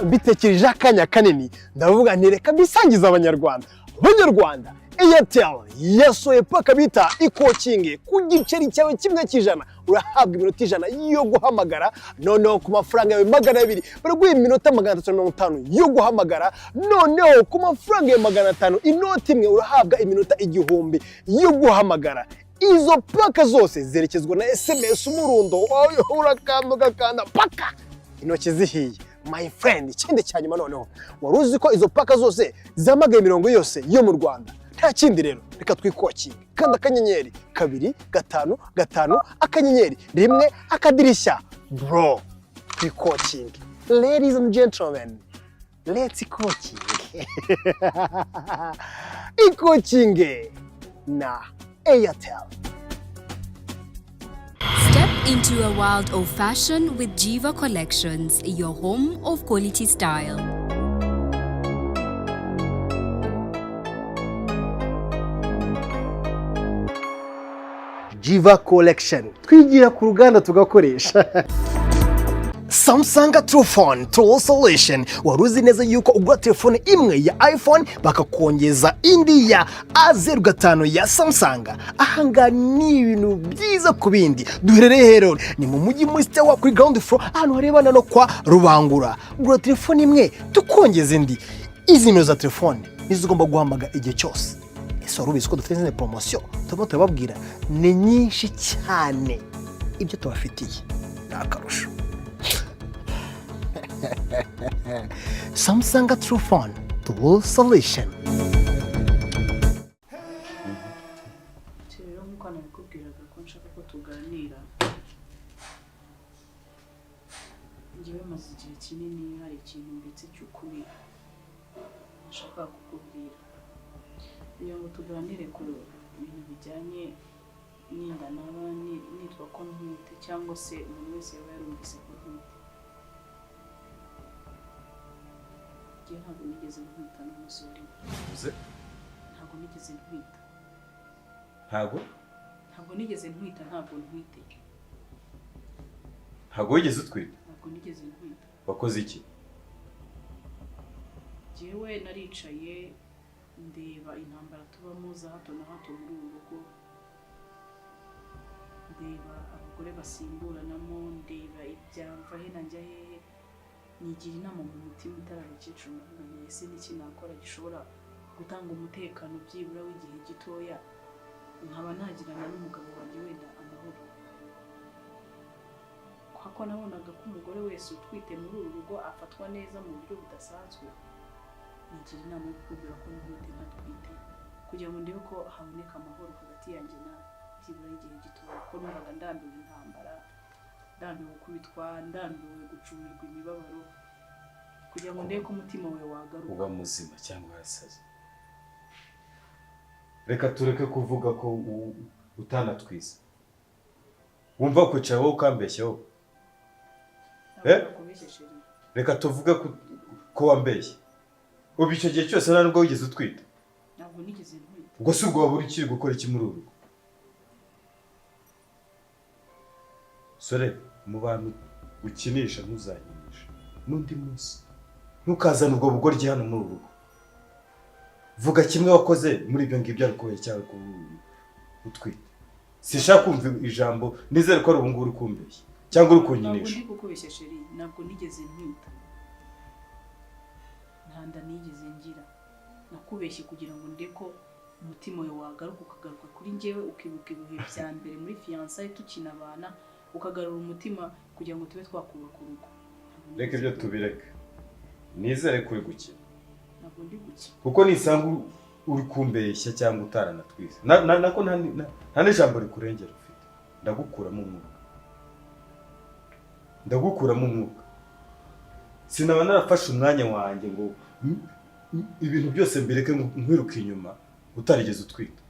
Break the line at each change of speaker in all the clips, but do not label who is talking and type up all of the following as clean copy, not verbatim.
mbitekereje akanya kanini ndavuga nti reka mbisangiza abanyarwanda. Airtel yasohoye paka bita ikokinge ku giceri cyawe kimwe cy'ijana urahabwa iminota 100 yo guhamagara, noneho ku mafaranga yawe 200 baraguha iminota 350 yo guhamagara, noneho ku mafaranga yawe 500 inoti imwe urahabwa iminota 1000 yo guhamagara. Izo paka zose zerekezwa na SMS umurundo wawe urakanda paka intoki zihiye. My friend, ikindi cyanyuma noneho wari uzi ko izo paka zose zamagaye imirongo yose yo mu Rwanda? Nta kindi rero, reka twikokinge. Kanda akanyenyeri 255 akanyenyeri 1 akadirishya. Bro, twikokinge. Ladies and gentlemen, let's coaching. Ikokinge na Airtel.
Step into a world of fashion with Jiva Collections, your home of quality style.
Jiva Collection. Twigira ku ruganda tugakoresha. Samsung True Phone True Solution. Waruzi neza yuko ugura telefone imwe ya iPhone bakakongeza indi ya A05 ya Samsung. Ahanga ni ibintu byiza ku bindi. Duherereye rero ni mu mujyi muri Stewa kuri ground floor ahantu harebana no kwa Rubangura. Ugura telefone imwe tukongeza indi. Izi nimero za telefone nizo ugomba guhamagara igihe cyose. Ese warubizi ko dufite izindi promotion turimo turababwira ni nyinshi cyane. Ibyo tubafitiye nakarusho. Samsung True Phone True Solution.
Rero nkuko nabikubwiraga ko nshaka ko tuganira, njyewe maze igihe kinini hari ikintu ndetse cy'ukuri nshaka kukubwira, kugira ngo tuganire ku bintu bijyanye n'inda naba nitwa ko ntwite cyangwa se umuntu wese yaba yarumvise ko ntwite. Ntabwo nigeze ntwita n'umusore. Ntabwo nigeze ntwita. Ntabwo nigeze ntwita, ntabwo ntwite.
Ntabwo wigeze utwita?
Ntabwo nigeze ntwita.
Wakoze iki?
Jewe naricaye ndeba intambara tubamo za hato na hato muri uru rugo, ndeba abagore basimburanamo, ndeba ibyamva he na njya hehe, nigira inama mu mutima utarabikecuru navuga ese n'iki nakora gishobora gutanga umutekano byibura w'igihe gitoya nkaba nagirana n'umugabo wanjye wenda amahoro. Kwako nabonaga ko umugore wese utwite muri uru rugo afatwa neza mu buryo budasanzwe, nigira inama yo kukubwira ko ntwite ntatwite kugira ngo ndebe ko haboneka amahoro hagati yanjye na byibura igihe gitoya, ko numvaga ndambiwe intambara, ndambiwe gukubitwa, ndambiwe gucumirwa imibabaro, kugira ngo ndebe ko umutima wawe wagaruka.
Uba muzima cyangwa arasaze? Reka tureke kuvuga ko utanatwiza. Wumva kwicara wowe ukambeshyaho? Reka tuvuge ko wambeshye. Ubu icyo gihe cyose nta nubwo wigeze utwita?
Ntabwo nigeze ntwita.
Ubwo si ubwo waba uri kiri gukora iki muri uru rugo? Sore, mu bantu ukinisha ntuzanyinisha n'undi munsi. Ntukazane ubwo bugoryi hano muri uru rugo. Vuga kimwe wakoze muri ibyo ngibyo ariko cyangwa ko utwite. Sishaka kumva ijambo, nizere ko ari ubu ngubu uri kumbeshya cyangwa uri kunyinisha.
Ntabwo ndi kukubeshya sheri, ntabwo nigeze ntwita. Ntanda nigeze ngira. Nakubeshye kugira ngo ndeko umutima wawe wagaruka, ukagaruka kuri njyewe, ukibuka ibihe bya mbere muri fiançailles tukinabana, ukagarura umutima kugira ngo tube twakubaka urugo.
Reka ibyo tubireke. Nizere kuri gukina.
Ntabwo ndi gukina.
Kuko nisanga uri kumbeshya cyangwa utaranatwize. Nako nta n'ijambo rikurengera ufite. Ndagukuramo umwuka. Ndagukuramo umwuka. Sinaba narafashe umwanya wanjye ngo ibintu byose mbireke nkwiruka inyuma utarigeze utwita.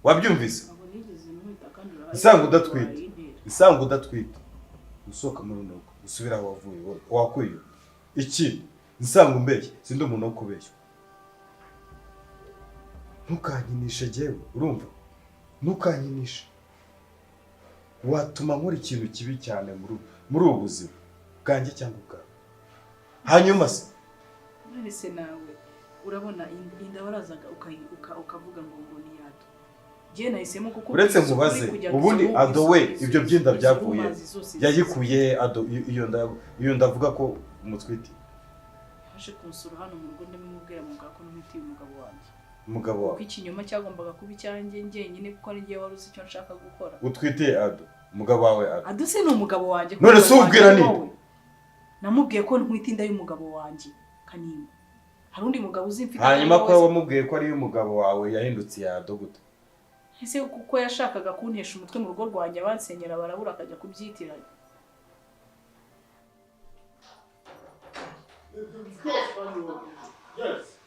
Wabyumvise?
Ntabwo nigeze ntwita kandi
Isanga udatwita. Isanga udatwita. Usohoka muri rugo, usubira aho wavuye, wakuye. Iki nsanga umbeshye, sindi umuntu wo kubeshya. Ntukanyinishe jewe, urumva? Ntukanyinishe. Watuma nkora ikintu kibi cyane muri ubu buzima bwanjye cyangwa bwawe. hanyuma se
none se nawe urabona inda warazaga ukavuga ngo ni Ado. Je nahisemo kuko
uretse nkubaze ubundi Ado we ibyo byinda byavuye yayikuye Ado iyo ndavuga ko umutwiti
hashe kunsura hano mu rugo ndamubwira mugabo ko numitiye umugabo wanjye.
Umugabo wawe
ikinyoma cyagombaga kuba icyanjye njyenyine kuko ari ngiye waruzi icyo nshaka gukora.
Utwite Ado umugabo wawe Ado.
Ado se ni umugabo wanjye.
None se ubwira ni?
Namubwiye ko ntwite inda y'umugabo wanjye Kanimba. Hari undi mugabo uzimfite.
Hanyuma ko wamubwiye ko ari umugabo wawe yahindutse ya Ado gute?
Ese kuko yashakaga kuntesha umutwe mu rugo rwanjye abansenyera barabura akajya kubyitiranya.
Yes.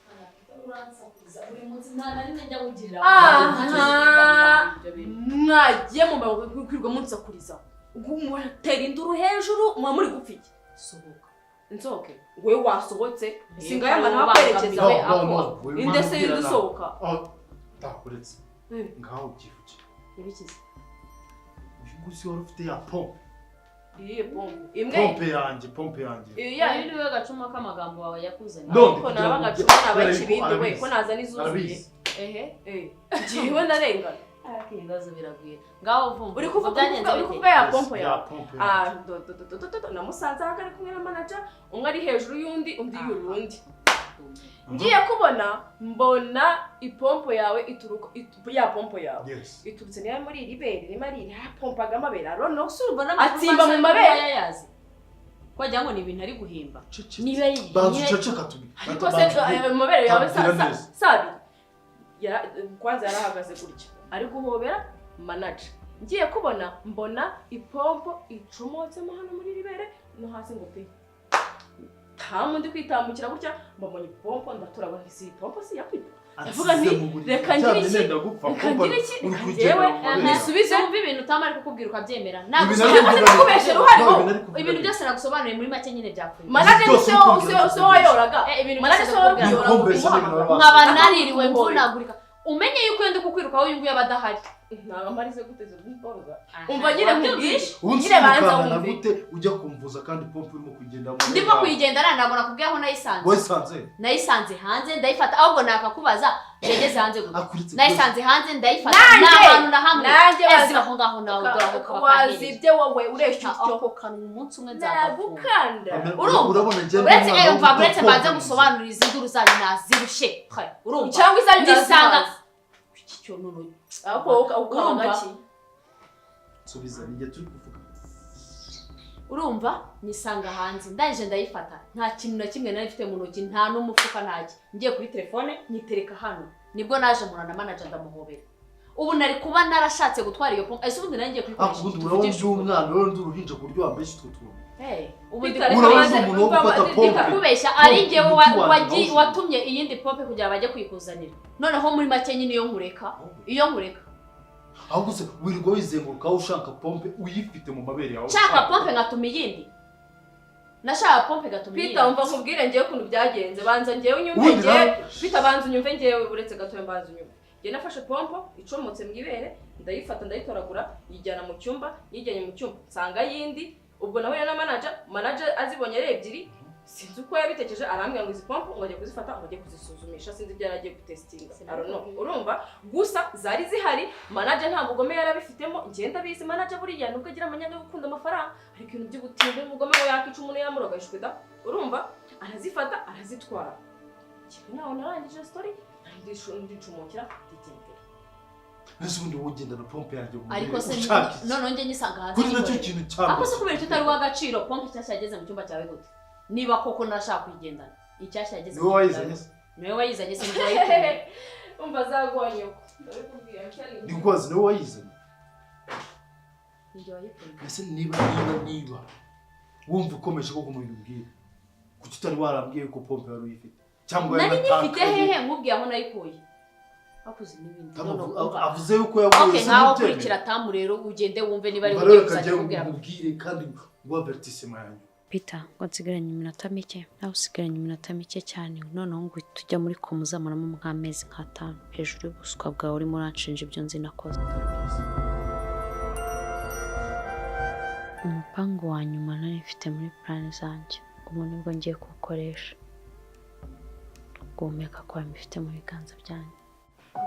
Mwagiye mu kwirwa munsakuriza mutera induru hejuru muba muri gupfiki sohoka nsohoke we wasohotse singa yamba nawe kwerekeza we ako inde se yudusohoka
takuretse ngaho ukivuge
ibikize
ugusi wari ufite ya pompe
iye pompe
pompe yanjye
iya iri we gacuma k'amagambo wawe yakuzanye ariko naba gacuma nabakibindi we ko naza nizuzuye jiwe ndarengana akibazo biragwira ngaho vumba uri kuvuga ya pompe ya namusanze ari kumwe na manager umwe ari hejuru y'undi undi y'urundi ngiye kubona mbona ipompo yawe ituruka ya pompo yawe iturutse niyo muri iri bere ni mari pompaga amabere arono usubona atsimba mu mabere yayazi kwajya ngo ni ibintu ari guhimba nibe yiye
bazuceceka tubi
ariko se amabere yawe sabi ya kwanza yarahagaze gutya ari guhobera manager ngiye kubona mbona ipompo icomotse mo hano muri iri bere no hasi ngo pe hamundi kwitambukira gutya mbonye ipompo ndaturaba isi ipompo si yakwita avuga nti reka ngire iki ngewe nisubize umva ibintu utamari kukubwira ukabyemera nagusubeshe ruhari ibintu byose nagusobanuriye muri make nyine byakwiye manager se wayoraga ibintu manager se wayoraga nkaba naririwe mvunagurika umenye yuko yende kukwiruka uyu nguyu abadahari ntaga marize guteze bw'imborga umva nyire nkubwishe nyire banza wumve
gute ujya kumvuza kandi pompe irimo kugenda mu
ndimo kuyigenda nabona kubwiye aho nayisanze hanze ndayifata ahubwo nakakubaza yegeze hanze gute nayisanze hanze ndayifata n'abantu na hamwe eziba aho ngaho nawe doraho
kabakazibye wowe uresha
icyo kanwa umunsi umwe nzagukanda
urabona njye
uretse banze gusobanurira induru zanyu nazirushe urumva
cyangwa izanyu
ndisanga icyo nunu
aho ukabagaki
subiza nige turi kuvuga
urumva nisanga hanze ndaje ndayifata nta kintu na kimwe nari mfite mu ntoki nta n'umufuka ntaki ngiye kuri telefone nyitereka hano nibwo naje murana manager ndamuhobera ubu nari kuba narashatse gutwara iyo pompe ese ubundi nangiye kwikoresha
ubundi urabona umwana rero nduruhinja kuryo wambeje tutwo
ubundi
urabona umuntu wo gufata pompe
kubeshya ari ngewe watumye iyindi pompe kugira bajye kwikuzanira noneho muri make nyine iyo nkureka ahubwo
se wirirwa wizenguruka ushaka pompe uyifite mu mabere yawe
shaka pompe ngatuma iyindi nashaka pompe gatuma iyindi
Peter umva nkubwire ngiye kuntu byagenze banza ngiye unyumve ngiye Peter banza unyumve ngiye uretse gatoye banza unyumve ngiye nafashe pompe icomotse mu ibere ndayifata ndayitoragura yijyana mu cyumba yijyanye mu cyumba nsanga yindi ubwo nawe na manager azibonye ari ebyiri sinzi uko yabitekeje arambwira ngo izi pompe ngo ajye kuzifata ngo ajye kuzisuzumisha sinzi ibyo yaragiye gutestinga urumva gusa zari zihari manager nta bugome yarabifitemo ngenda bizi manager buriya nubwo agira amanyanga yo gukunda amafaranga ariko ibintu by'ubutinde n'ubugome ngo yakica umuntu yamuroga ishwida urumva arazifata arazitwara kimwe naho narangije story ndicumukira ndigendera
nese ubundi wogenda na pompe yanjye mu
ariko se none nge nyisanga hanze
kuri nacyo kintu cyane
ako se kubera tutari w'agaciro pompe cyashya yageze mu cyumba cyawe gute niba koko nashaka kuyigendana icyashya yageze
niwe wayizanye
niwe wayizanye se niwe wayizanye
umva zagwanye uko ndabikubwira cyane
ni kwazi niwe wayizanye
nje wayipima
ese niba wumva ukomeje ko kumubwira ubwira kuki utari warambwiye ko pompe yari uyifite cyangwa
nari nifite hehe nkubwiye aho nayikuye akuze n'ibindi
avuze yuko yavuye
se naho kurikira tamu rero ugende wumve niba ari ugiye kuzajya
kubwira kandi ngo avertissement yanyu
Peter ngo nsigaranye iminota mike nawe usigaranye iminota mike cyane noneho ngo tujya muri kumuzamuramo nk'amezi nk'atanu hejuru y'ubuswa bwawe urimo uranshinja ibyo nzi nakoze umupango wa nyuma nari mfite muri plan zanjye ubu nibwo ngiye kuwukoresha. Guhumeka kwawe mbifite mu biganza byanyu.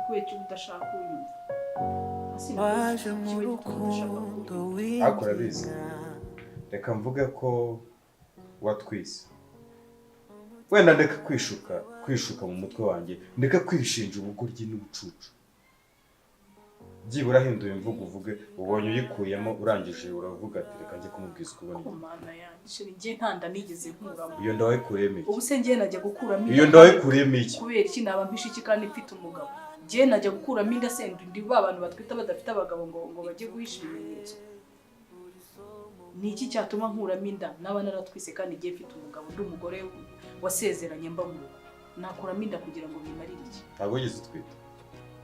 kubera icyo udashaka uyumva
waje mu rukundo
ariko urabizi reka mvuge ko watwise wenda ndeka kwishuka mu mutwe wanjye ndeka kwishinja ubugoryi n'ubucucu byibura hinduye imvugo uvuge ubonye uyikuyemo urangije uravuga ati reka njye kumubwiza uko ubona
Mana yanjye ngiye ntanda nigeze nkuramo
iyo ndawayikuriyemo iki
ubu se ngiye najya gukuramo
iyo ndawayikuriyemo iki
kubera iki naba mpisha iki kandi mfite umugabo ngiye najya gukuramo inda se ndi ba bantu batwita badafite abagabo ngo bajye guhisha ibimenyetso ni iki cyatuma nkuramo inda naba naratwise kandi ngiye mfite umugabo ndi umugore wasezeranye mba mu rugo nakuramo inda kugira ngo bimarire iki
ntabwo wigeze utwita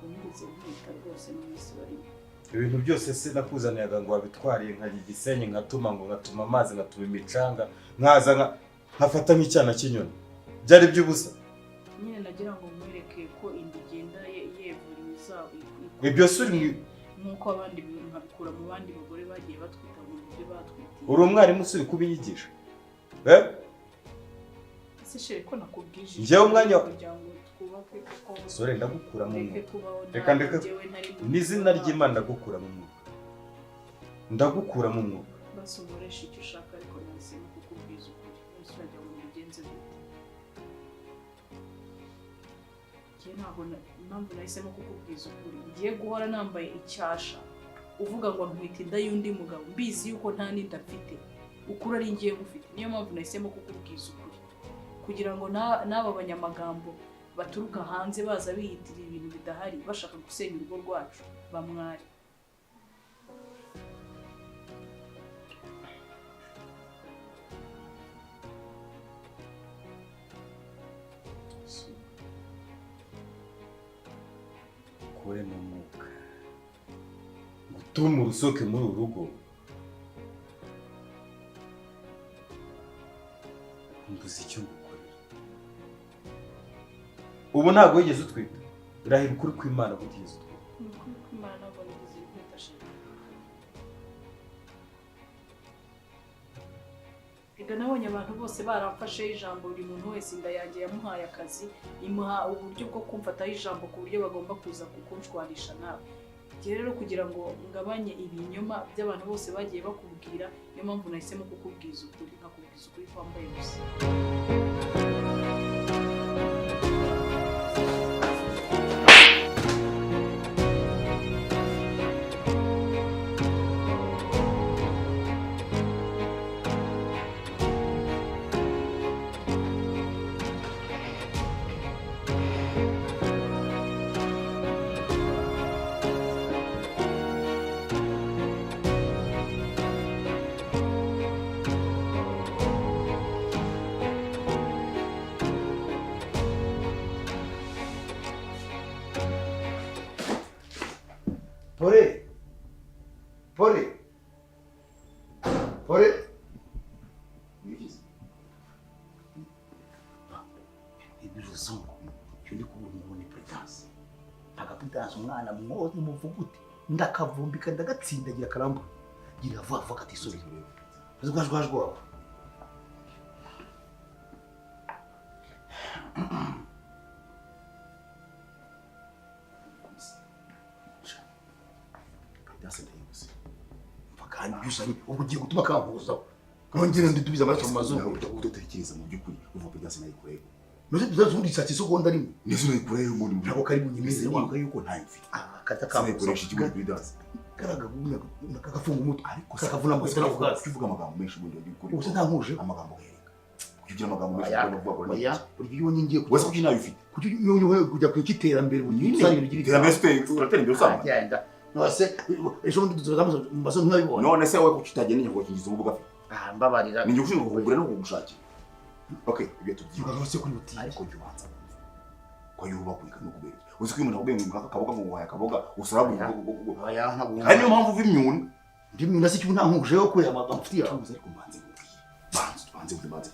nigeze nkwita rwose n'umwisi barimo
ibintu byose se nakuzaniyaga ngo wabitwariye nkajya igisenyi nkatuma amazi ngatuma imicanga nkaza nkafata nk'icyana cy'inyoni byari by'ubusa
nyine nagira ngo mwereke ko inda igenda yevura izabo
ibyo si
nk'uko abandi nkabikura mu bandi bagore bagiye batwita mu buryo batwitiye
uri umwarimu usuri kubinyigisha
ese shere ko nakubwije
njyewe umwanya
kugira ngo twubake kuko
sore ndagukura mu mwuka
reka
n'izina ry'Imana ndagukura mu mwuka ndagukura mu mwuka
basi ukoresha icyo ushaka ariko nahisemo kukubwiza ukuri wese urajya ngo mubigenze gute njye ntabwo impamvu nahisemo kukubwiza ukuri ngiye guhora nambaye icyasha uvuga ngo ntwite inda y'undi mugabo mbizi yuko nta n'inda mfite ukuri ari ngiye ngufite niyo mpamvu nahisemo kukubwiza ukuri kugira ngo n'aba banyamagambo baturuka hanze baza biyitirira ibintu bidahari bashaka gusenya urugo rwacu bamwari
kure mu mwuka gutuma urusoke muri uru rugo mbuze icyo ngukorera ubu ntabwo wigeze utwita irahira ukuri kw'Imana ko utigeze utwita
ukuri kw'Imana ntabwo nigeze nkwita shira ega nabonye abantu bose baramfasheho ijambo buri muntu wese inda yanjye yamuhaye akazi imuha uburyo bwo kumfataho ijambo ku buryo bagomba kuza kukunshwanisha nawe igihe rero kugira ngo ngabanye ibinyoma by'abantu bose bagiye bakubwira niyo mpamvu nahisemo kukubwiza ukuri nkakubwiza ukuri kwambaye gusa
Pore. Ibizungu cyuri kubona ni Prudence. Prudence umwana mwozi muvugute ndakavumbika ndagatsindagira karamba. Gira vuba kati sori. Azwajwaho. Kandi byusanye ubwo ugiye gutuma kampuza nongere nditubiza amaraso mu mazuru udatekereza mu byukuri uvuga Prudence nayo kurego nose tuzazundi sati seconda rimwe nese nayo kurego muri ntabwo kari bunyemeze wako yuko ntayo mfite kata kampuza ikigo Prudence karaga bunya kagafunga umutwe ariko kakavuna mu gitana kuvuga amagambo menshi ubundi byukuri ubusa nta nkuje amagambo hereka kugira amagambo menshi kuvuga ko ya buryo iyo ngiye wese kuki nayo ufite kuki iyo kujya ku iterambere iterambere site uratera imbere usanga nose ejo ndi tuzamuza mbaso nkabibona none se wowe kukitageneye ngo kingiza ubuvuga mbabarira ni ngushinga kugura no kugushakira okay ibyo tubyiga nose kuri buti ariko yubanza ko yuba kwika no kubera uzi ko umuntu akubenge ngo akaboga ngo waya akaboga usarabu aya ntabwo ari niyo mpamvu vimyuna ndi myuna se cyo nta nkuje yo kure amagambo mfitiye tuzi ariko mbanze banze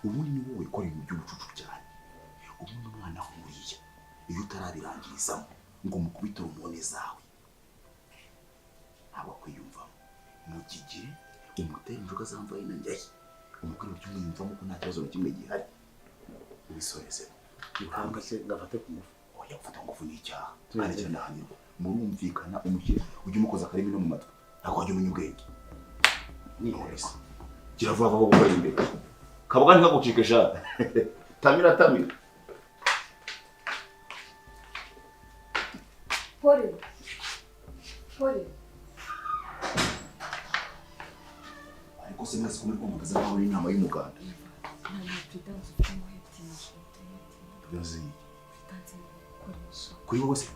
ubundi ni wowe kora ibintu by'ubucucu cyane ubundi umwana nkuriya iyo utarabirangiriza ngo mukubite umone zawe aba kwiyumva mu gihe umutera injoga zambaye nanjye umukuru w'icyumwiyumvamo ko nta kibazo na kimwe gihari wisoreze
cyangwa se ngafate ku ngufu
oya gufata ngufu ni icyaha arekera ndahanirwa murumvikana umukire ujye umukoza akarimi no mu matwi ntabwo wajya umenya ubwenge nihorese gira vuba vuba gukora imbere kabuga ntikagucike sha tamira
Pole
ariko se mwese kumuri kumagaza nkaho ari inama y'umuganda kuri wowe se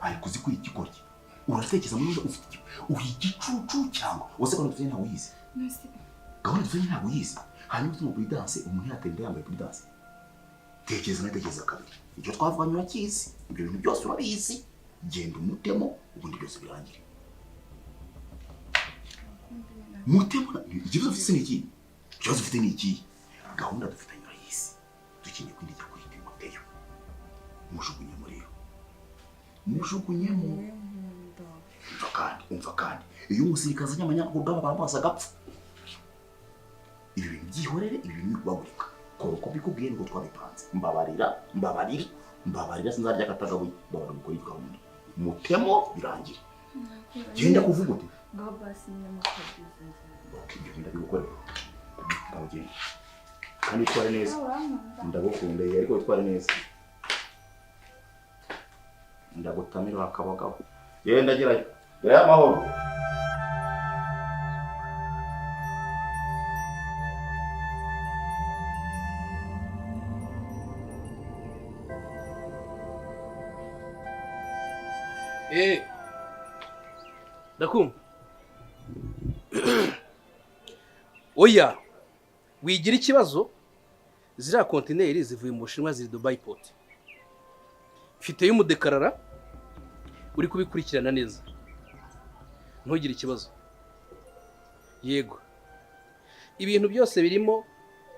ariko uzi ko igikorye uratekereza muri uje ufite uri igicucu cyangwa wose ko dufite ntawe yize gahunda dufite ntawe yize hanyuma tuma kuri danse umuntu yatenda yambaye kuri danse tekereza kabiri icyo twavuganye urakizi ibyo bintu byose urabizi genda umutemo ubundi byose birangire mutemo ikibazo ufite ni iki ikibazo ufite ni iki gahunda dufitanye urayizi dukeneye kwindi jya kuri timoteyo mujugunyemo umva kandi iyo umusirikazi nyamanyarugamba baramwasa agapfa ibi bintu byihorere ibi bintu bikubagurika kora uko bikubwiye niko twabipanze mbabarira sinzarya akatagabuye mbabarira gukora iyi gahunda mutemo birangire genda kuvuga uti
ngaho basi nyamakabiza
ibyo bintu bigukorera ngaho genda kandi utware neza ndagukunda ariko utware neza ndagutamira akabagabo genda gerayo gerayo amahoro
ndakumva oya wigira ikibazo ziriya kontineri zivuye mu Bushinwa ziri Dubai Port mfiteyo umudekarara uri kubikurikirana neza ntugire ikibazo yego ibintu byose birimo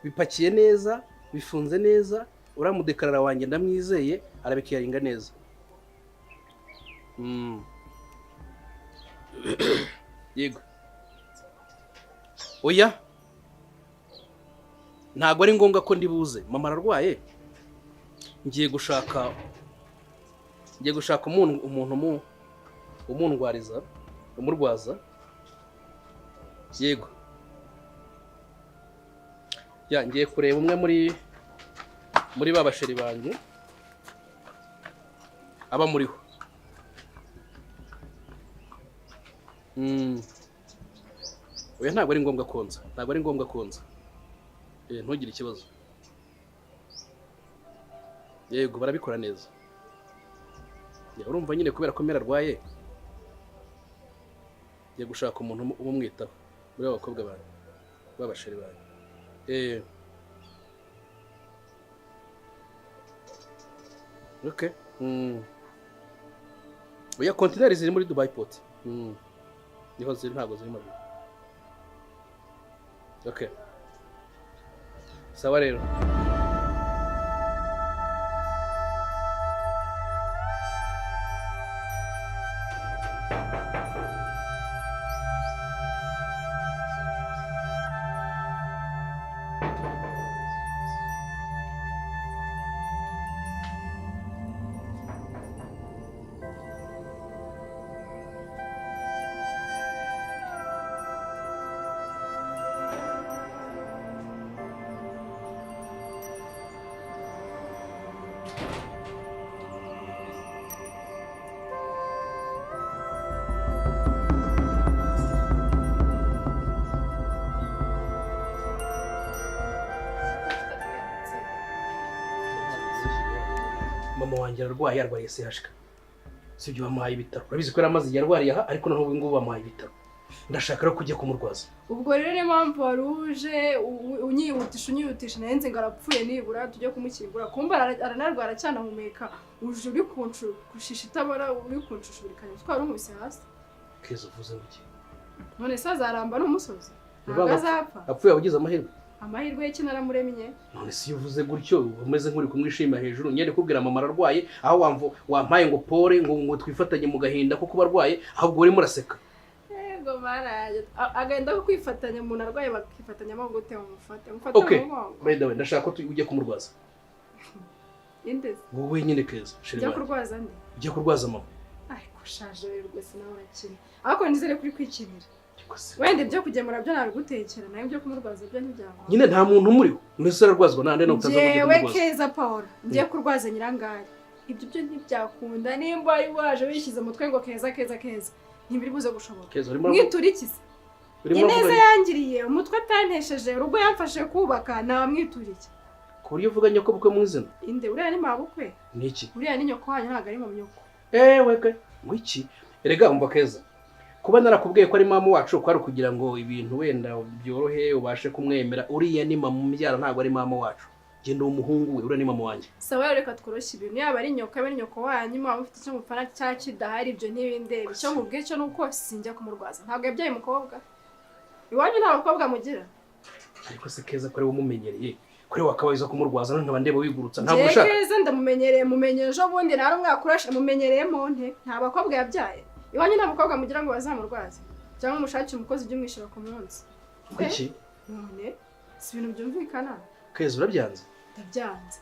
bipakiye neza bifunze neza uriya mudekarara wanjye ndamwizeye arabikiyaringa neza yego oya ntabwo ari ngombwa ko ndibuze mama ararwaye ngiye gushaka umuntu umundwariza umurwaza yego ngiye kureba umwe muri ba basheri banjye aba muriho oya ntabwo ari ngombwa konza ntugire ikibazo yego barabikora neza urumva nyine kubera ko Mera arwaye ngiye gushaka umuntu umwitaho muri abo bakobwa banjye b'abasheri banjye okay oya kontineri ziri muri Dubai Port niho ziri ntabwo ziri muri okay sawa rero mama wanjye ararwaye yarwariye CHK sibyo bamuhaye ibitaro urabizi ko yari amaze yarwariye aha ariko noneho ngubu bamuhaye ibitaro ndashaka rero kujya kumurwaza
ubwo rero niyo mpamvu waruje unyihutisha nayenze ngo arapfuye nibura tujye kumukingura kumva aranarwara cyane ahumeka uje uri kunshisha itabara uri kunshushubirikanya twari umwise hasi
keza uvuze muke
none se azaramba n'umusozi ntabwo azapfa
apfuye abugize
amahirwe y'iki naramuremye
none si iyo uvuze gutyo umeze nk'uri kumwishima hejuru nyine kubwira mama ararwaye aho wampaye ngo pole ngo twifatanye mu gahinda ko kuba arwaye ahubwo urimo uraseka
Ego maraje. Agenda kwifatanya umuntu arwaye bakifatanya mo gute umufate. Umufate
Okay.
mu mugongo.
By the way, ndashaka ko ujye kumurwaza.
Inde.
Wowe nyine Keza.
Ujya kurwaza nde?
Ujye kurwaza mama.
Ai kushaje rwose nawe urakina. Ariko nizere kuri kwikinira. Wende byo kugemura byo nabigutekera nayo byo kumurwaza byo ntibyangwa.
Nyine nta muntu umuriho. Mbese ararwazwa nande no kutaza kujya
Yewe
kumurwaza.
Keza Paul, ngiye kurwaza nyirangari. Ibyo byo ntibyakunda nimba ari waje wishyize mutwe ngo Keza. Ntibiri buze gushoboka.
Keza urimo
Mwiturikize. Ineza yangiriye umutwe atantesheje urugo yamfashe kubaka nawamwituriye.
Kuri uvuga nyoko bukwe mu izina.
Inde uriya ni mabukwe.
Niki?
Uriya ni nyoko wanyu ntago ari mu myoko.
Weke. Ngwiki. Erega umva Keza. Kuba narakubwiye ko ari mama wacu ko ari kugira ngo ibintu wenda byorohe ubashe kumwemera. Uriya ni mama umbyara ntago ari mama wacu. Genda umuhungu we uriya ni mama wanjye.
Sawa reka tworoshye ibintu yaba ari nyoko abe nyoko wanyu mwaba mufite icyo mupfana cya kidahari ibyo ntibindebe. Icyo mubwiye cyo nuko sinjya kumurwaza. Ntago yabyaye umukobwa. Iwanyu nta bakobwa mugira.
Ariko se Keza ko ari umumenyereye. Kuri wakabayiza kumurwaza none ndeba wigurutsa ntabwo ushaka.
Keza ndamumenyereye mumenyereje ubundi nari umwakurashe mumenyereye monte. Nta bakobwa yabyaye. Iwanyu nta bakobwa mugira ngo bazamurwaze. Cyangwa umushakire umukozi by'umwishura ku munsi.
Iki?
None si ibintu byumvikana.
Keza urabyanze.
Ndabyanze.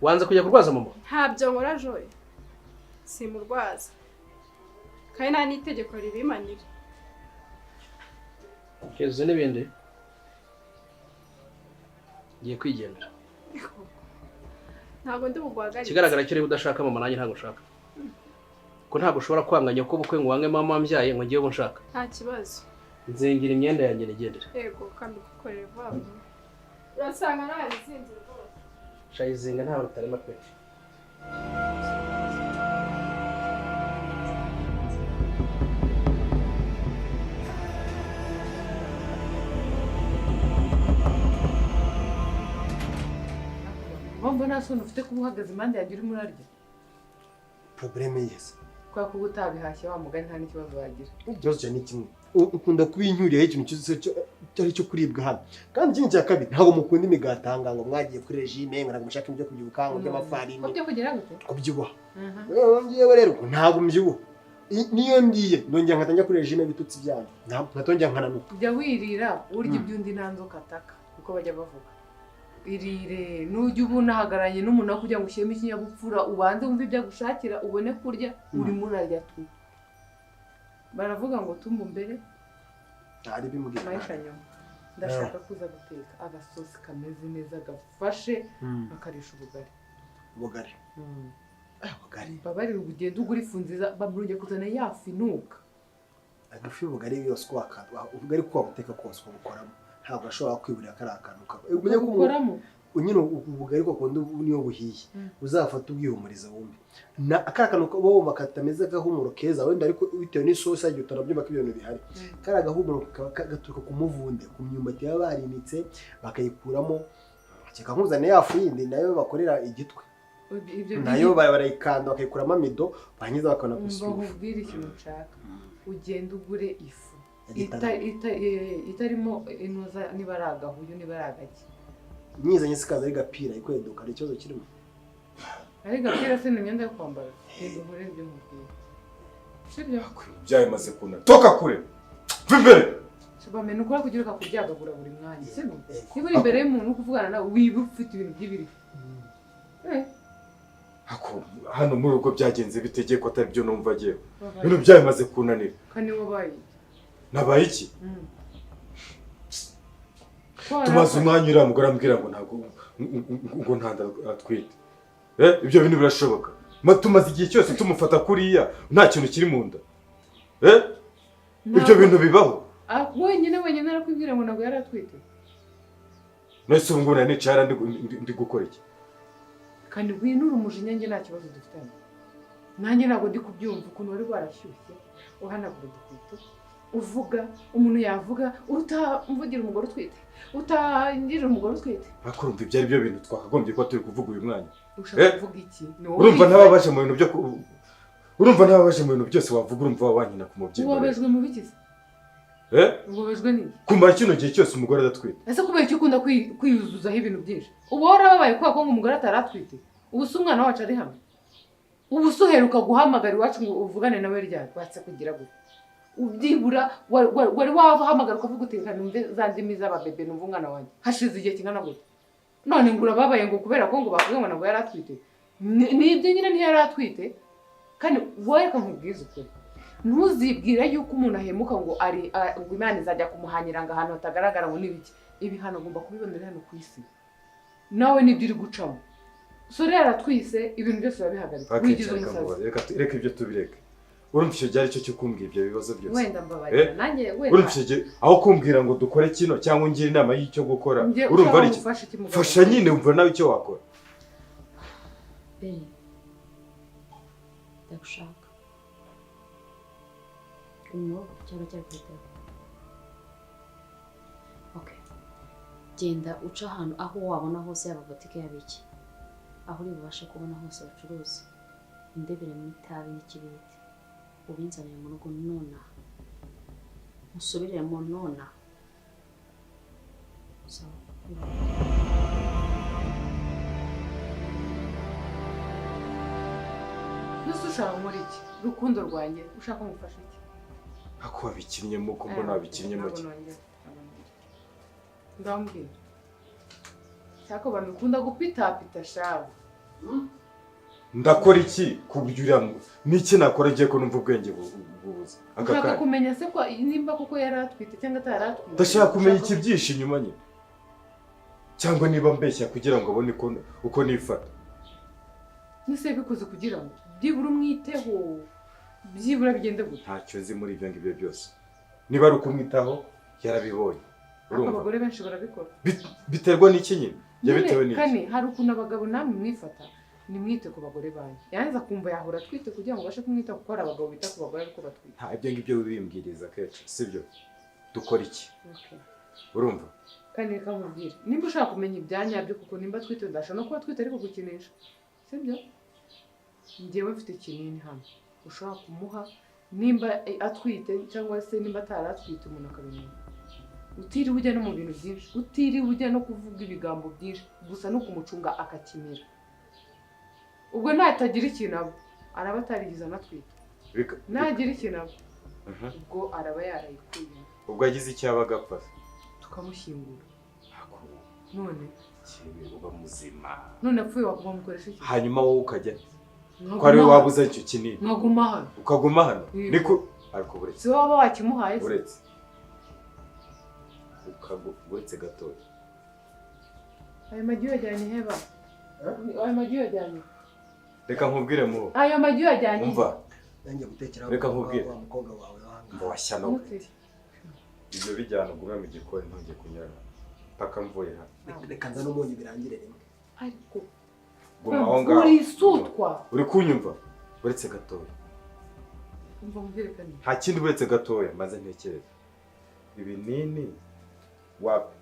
Wanze kujya kurwaza mama?
Ntabyo nkora Joy. Simurwaza. Kandi nta n'itegeko ribimanira.
Keza n'ibindi. Ngiye kwigendera.
Ntabwo ndi bugwagarire.
Kigaragara cyo rero udashaka mama nanjye ntabwo ushaka. Ko ntabwo ushobora kwanganya ko bukwe ngo wange mama mbyaye ngo ngiye nshaka.
Nta kibazo.
Nzengira imyenda yanjye nigendera.
Yego kandi gukorera vuba. Urasanga nawe izinze rwose.
Shayizinga nta rutarema pe.
Mbona nta soni ufite kuba uhagaze impande yagira umurarya.
Probleme yese.
Kwa kuba utabihashye wa mugani nta n'ikibazo wagira.
Ikibazo cyane kimwe. Ukunda kubinyuriyeho ikintu cyari cyo kuribwa hano. Kandi ikindi cya kabiri ntabwo mukunda imigatanga ngo mwagiye kuri regime ngo ntabwo mushaka ibyo kubyibuka ngo by'amafarini.
Ko byo kugera gute?
Kubyibuha. Ngiyewe rero ntabwo mbyibuha. Niyo ndiye ndongera nkatangira kuri regime bitutsi byanyu. Ngatongera nkananuka.
Jya wirira urya ibyundi nta nzoka ataka uko bajya bavuga. Irire nujya ubunahagaranye n'umuntu wo kugira ngo ushyiremo ikinyabupfura ubanze wumve ibyo agushakira ubone kurya uri murarya tu. Baravuga ngo tumba mbere
ari bimugira
maisha nyuma. Ndashaka kuza guteka agasosi kameze neza gafashe akarisha ubugari.
Ubugari. Ubugari.
Babarira ugenda ugura ifu nziza baburunge kuzana yafinuka.
Agafi ubugari yose kwaka ubugari kwa guteka kose ubukoramo. Ntabwo ashobora kwiburira karakantuka.
Ubukoramo.
Unyine ubugari kwa kundi niyo buhiye. Uzafata ubwihumuriza wumve. Na akakanuka bo bakatameze gahumuro keza wenda ariko bitewe n'isosi agiye utarabyo bakibintu bihari. Kara gahumuro gaturuka ku muvunde ku myumbati yabarinitse bakayikuramo cyeka nkuzane yafu yindi nayo bakorera igitwe. Nayo barayikanda bakayikuramo amido banyiza bakana kusuka.
Umva nkubwire ikintu nshaka. Ugenda ugure ifu. Itarimo inoza nibaraga huyo nibaragaki.
Nyizanye sikaza ari gapira ikweduka ari cyozo kirimo.
Ari gapira se n'imyenda yo kwambara. Yego nkore ibyo mubwiye. Sibyo?
Byaye maze kuna. Toka kure. Vimbere.
Subamene ukora kugira kakuryagagura buri mwanya. Sibyo? Niba uri imbere y'umuntu kuvugana nawe wiba ufite ibintu by'ibiri.
Hako hano muri uko byagenze bitegeye ko atari byo numva agiye. Ibintu byaye maze kunanira.
Kani wabaye.
Nabaye iki? Tumaze umwanya uriya mugore ambwira ngo ntabwo ngo ntanda atwite. Ibyo bintu birashoboka. Tumaze igihe cyose tumufata kuriya nta kintu kiri mu nda. Ibyo bintu bibaho.
Wenyine arakwibwira ngo ntabwo yari atwite.
Nese ubu ngubu nicara ndi gukora iki?
Kandi winura umujinya njye nta kibazo dufitanye. Nanjye ntabwo ndi kubyumva ukuntu wari warashyushye uhanagura udukweto. Uvuga umuntu yavuga utamvugira umugore utwite utangirira umugore utwite
akurumva ibyo ari byo bintu twakagombye ko turi kuvuga uyu mwanya
ushaka kuvuga iki
urumva ntababaje mu bintu byo urumva ntababaje mu bintu byose wavuga urumva wankina ku mubyeyi
ubabejwe mu bikize ubabejwe ni
kumara kino gihe cyose umugore adatwite
ese kubera icyo ukunda kwiyuzuzaho ibintu byinshi ubu warababaye kwa ko umugore ataratwite ubu se umwana wacu ari hamwe ubu se uheruka guhamagara iwacu ngo uvugane nawe ryari watse kugira gute ubyibura wari wahamagara ukavuga uti reka numve za ndimi z'ababebe numva umwana wanjye hashize igihe kingana gute none ngo urababaye ngo kubera ko ngo bavuge ngo ntabwo yari atwite nibyo nyine ntiyari atwite kandi wowe reka nkubwize ukuri ntuzibwire yuko umuntu ahemuka ngo ngo Imana izajya kumuhanyira ngo ahantu hatagaragara ngo n'ibiki ibihano agomba kubibonera hano ku isi nawe nibyo uri gucamo so rero aratwise ibintu byose biba bihagarika wigize umusazi
reka ibyo tubireke urumva icyo cyari cyo kumbwira ibyo bibazo byose
wenda mbabarira nanjye wenda
urumva icyo aho kumbwira ngo dukore kino cyangwa ungire inama y'icyo gukora urumva ari fasha nyine umva nawe icyo wakora
ndagushaka umwobo cyangwa cyari kwitaba okay genda uca ahantu aho wabona hose yaba botike yabiki aho uri bubashe kubona hose abacuruzi indebere mu itabi n'ikibiriti ubinzanire mu rugo nona musubire mu nona sawa
Nusu ushaka muri iki rukundo rwanjye ushaka ngufasha iki
ako wabikinnye ko mbona wabikinnye ki
ndambwira cyako bamukunda gupitapita shawe
ndakora iki kubyura niki nakora giye ko numva ubwenge bubuza
akaka kumenya se ko nimba kuko yari atwite cyangwa ataratwite
ndashaka kumenya iki byinshi inyuma nyine cyangwa niba mbeshya kugira ngo abone uko nifata
nise bikoze kugira ngo byibura umwiteho byibura bigende gute
ntacyo nzi muri ibyo ngibyo byose niba ari ukumwitaho yarabibonye
urumva abagore benshi barabikora
biterwa n'iki nyine yabitewe n'iki
kandi hari ukuntu abagabo namwe mwifata nimwite ku bagore banyu yanza kumva yahora twite kugira ngo bashe kumwita kuko hari abagabo bita ku bagore ariko batwite
nta ibyo ngibyo bimbwiriza kenshi sibyo dukora iki urumva
kandi reka nkubwire nimba ushaka kumenya ibyanyabyo kuko nimba twite ndashaka no kuba twite ariko gukinisha sibyo njyewe mfite ikinini hano ushobora kumuha nimba atwite cyangwa se nimba ataratwite umuntu akabimenya utiriwe ujya no mu bintu byinshi utiriwe ujya no kuvuga ibigambo byinshi gusa no kumucunga akakimira ubwo natagira ikintu abo araba atarigize anatwite nagira ikintu abo ubwo araba yarayikuye
ubwo agize icyaba agapfa
tukamushyingura none
uba muzima
none apfuye wamukoresha iki
hanyuma wowe ukajya ko ari we wabuze icyo kinini
nkaguma hano
ukaguma hano niko ariko buretse
si waba wakimuhaye
buretse uretse gatoya
ayo magi yajyanye heba ayo magi yajyanye
reka nkubwire mu
ayo magi yajyanye
umva
nanjye gutekera
reka nkubwire
wa mukobwa wawe
ngo washyano ibyo bijyana ugume mu gikoni ntujye kunyara paka mvuye hano
reka nza n'umunyu birangire rimwe
ariko
guma aho ngaho
urisutwa
uri kunyumva uretse gatoya
umva mubyerekane
nta kindi uretse gatoya maze ntekereza ibinini wapi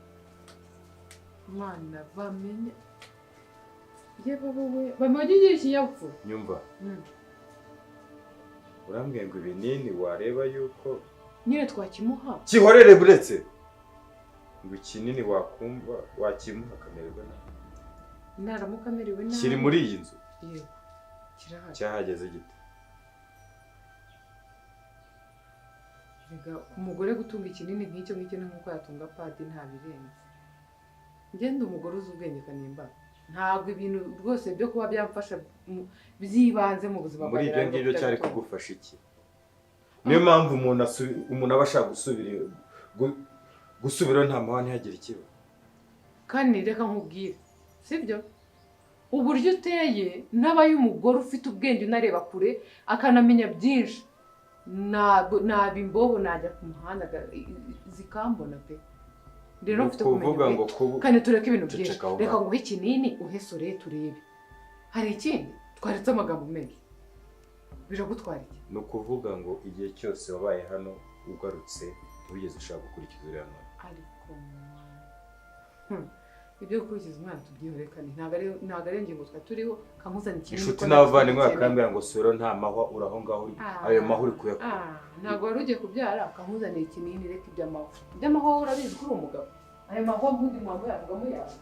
mwana bamenya yewe wowe bamugije ikinyapfu
nyumva urambwiye ngo ibinini wareba yuko
nyine twakimuha
kihorere buretse ngo ikinini wakumva wakimuha kamererwa nabi
naramuka amerewe nabi
kiri muri iyi nzu
yego kirahari
cyahageze gite
rega umugore gutunga ikinini nk'icyo ngicyo ni nk'uko yatunga padi nta birenze ngende umugore uzi ubwenge kanimba ntabwo ibintu rwose byo kuba byamfasha byibanze mu buzima
muri ibyo ngibyo cyari kugufasha iki niyo mpamvu umuntu aba ashaka gusubira nta mahane ntihagire ikiba
kandi reka nkubwire sibyo uburyo uteye n'abaye umugore ufite ubwenge unareba kure akanamenya byinshi naba imbobo najya ku muhanda zikambona pe rero mfite kumenya kandi tureke ibintu byinshi reka nguhe ikinini uhesore turebe hari ikindi twaretse amagambo menshi biragutwara iki
ni ukuvuga ngo igihe cyose wabaye hano ugarutse ntugeze ushaka gukurikiza uriya mwana
ariko ibyo gukurikiza umwana tubyihorekane ntabwo ari ingingo twari turiho kamuzana ikintu
inshuti n'abavandimwe bakambwira ngo sura nta mahwa uri aho ngaho ayo mahwa uri kuyakura
ntabwo wari ugiye kubyara kamuzaniye ikinini reka iby'amahwa urabizi ko uri umugabo ayo mahwa mbundi mwamwe yavugamo yawe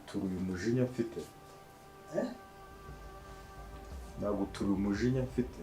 naguturuye umujinya mfite naguturuye umujinya mfite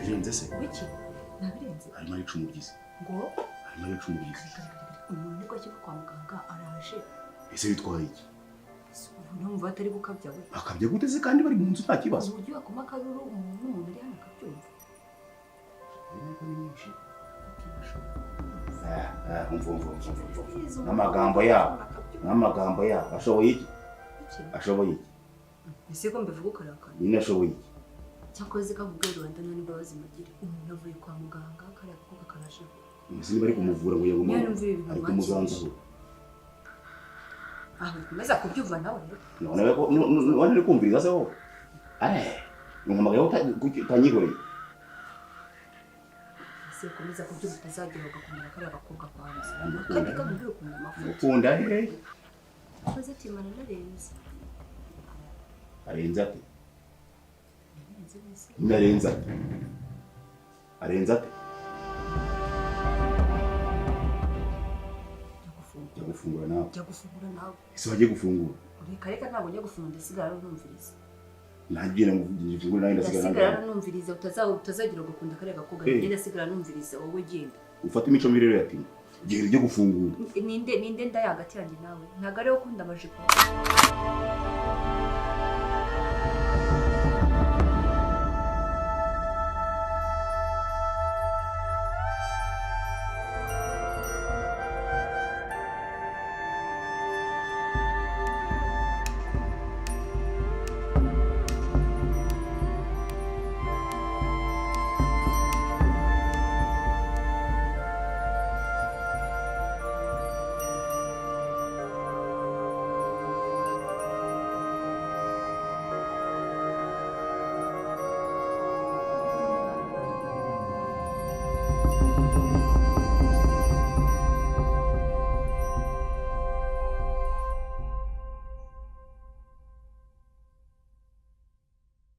birenze se
wiki nabirenze
harimo ari icumu ryiza
ngo
harimo ari icumu ryiza
umuntu nibwo akiva kwa muganga araje
ese bitwaye iki
numva atari gukabya we
akabya gute se kandi bari mu nzu nta kibazo
uburyo akoma akaruru umuntu uri hano akabyumva
n'amagambo yabo ashoboye iki ashoboye iki
ese ko mbivuga ukarakara
nyine ashoboye iki
cyakoze kakubwira Rwanda nta n'imbabazi mugire umuntu avuye kwa muganga kariya gakobwa karaje
ese niba ari kumuvura ngo yagume ari kumuganzaho
aho komeza kubyumva nawe
none ari kumviriza se wowe nkumagaye utanyihoreye
ese komeza kubyumva utazagira ugakomera kariya gakobwa kwanza kandi kamubwira ukuntu amafuti
ukunda he
koze timana narenze
arenze ate arenze ate arenze ate jya gufungura nawe ese wagiye gufungura
reka ntabwo njya gufungura ndasigara numviriza
nagira ngo ngifungure nawe
ndasigara numviriza utazagira ugakunda kariya gakobwa ngenda sigara numviriza wowe genda
ufata imico mibi rero yatinye gihe ryo gufungura
ninde ndaya hagati yanjye nawe ntabwo ari wo ukunda amajipo